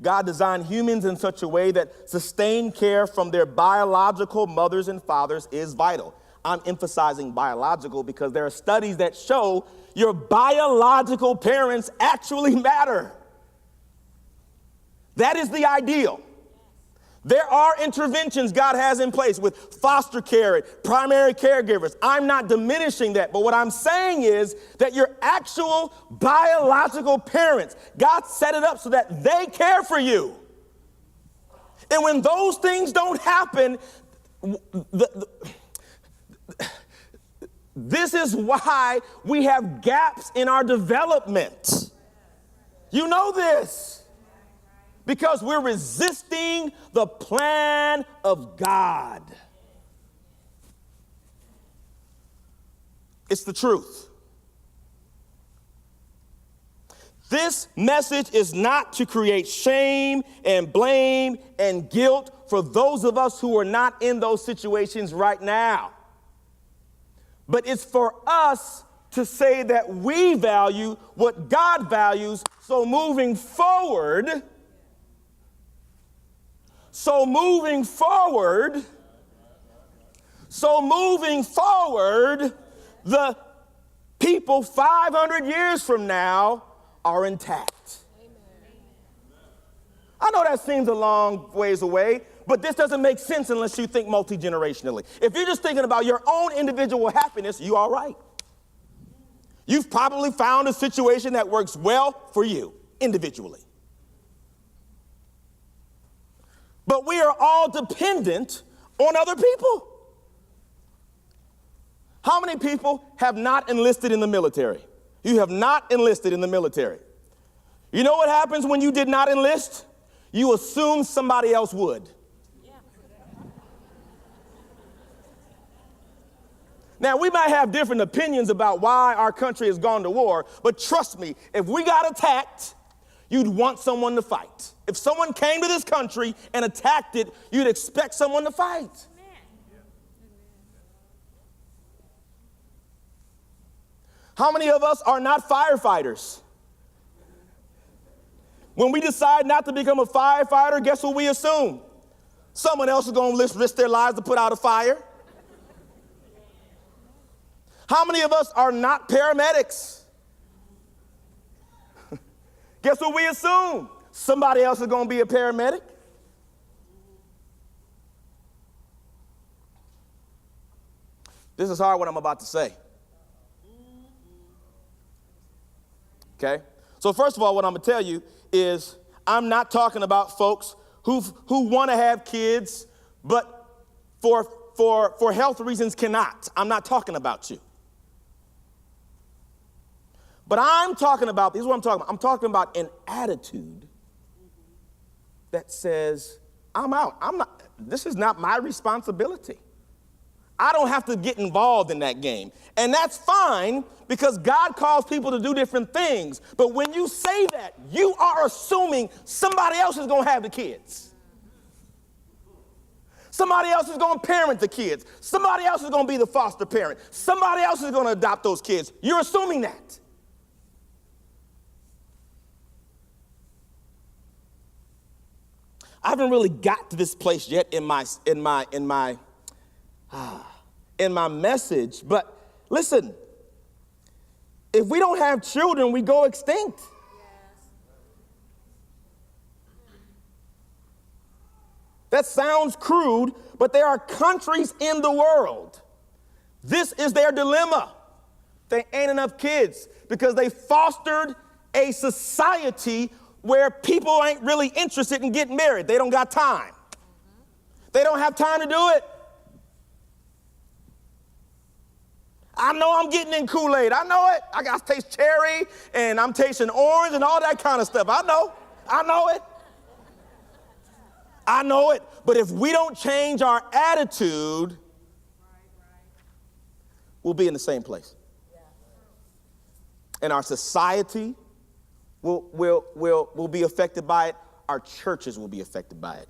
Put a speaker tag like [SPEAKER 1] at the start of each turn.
[SPEAKER 1] God designed humans in such a way that sustained care from their biological mothers and fathers is vital. I'm emphasizing biological because there are studies that show your biological parents actually matter. That is the ideal. There are interventions God has in place with foster care, primary caregivers. I'm not diminishing that, but what I'm saying is that your actual biological parents, God set it up so that they care for you. And when those things don't happen, this is why we have gaps in our development. You know this. Because we're resisting the plan of God. It's the truth. This message is not to create shame and blame and guilt for those of us who are not in those situations right now. But it's for us to say that we value what God values, so moving forward, the people 500 years from now are intact. I know that seems a long ways away, but this doesn't make sense unless you think multi-generationally. If you're just thinking about your own individual happiness, you're all right. You've probably found a situation that works well for you individually. But we are all dependent on other people. How many people have not enlisted in the military? You have not enlisted in the military. You know what happens when you did not enlist? You assume somebody else would. Yeah. Now, we might have different opinions about why our country has gone to war, but trust me, if we got attacked, you'd want someone to fight. If someone came to this country and attacked it, you'd expect someone to fight. How many of us are not firefighters? When we decide not to become a firefighter, guess what we assume? Someone else is going to risk their lives to put out a fire. How many of us are not paramedics? Guess what we assume? Somebody else is going to be a paramedic. This is hard what I'm about to say. Okay? So first of all, what I'm going to tell you is I'm not talking about folks who want to have kids, but for health reasons cannot. I'm not talking about you. But I'm talking about, this is what I'm talking about. I'm talking about an attitude that says, I'm out. This is not my responsibility. I don't have to get involved in that game. And that's fine because God calls people to do different things. But when you say that, you are assuming somebody else is going to have the kids. Somebody else is going to parent the kids. Somebody else is going to be the foster parent. Somebody else is going to adopt those kids. You're assuming that. I haven't really got to this place yet in my message, but listen, if we don't have children, we go extinct. Yes. That sounds crude, but there are countries in the world. This is their dilemma. There ain't enough kids because they fostered a society where people ain't really interested in getting married. They don't got time. They don't have time to do it. I know I'm getting in Kool-Aid. I know it. I got to taste cherry, and I'm tasting orange and all that kind of stuff. I know it. I know it. But if we don't change our attitude, we'll be in the same place. And our society will be affected by it. Our churches will be affected by it.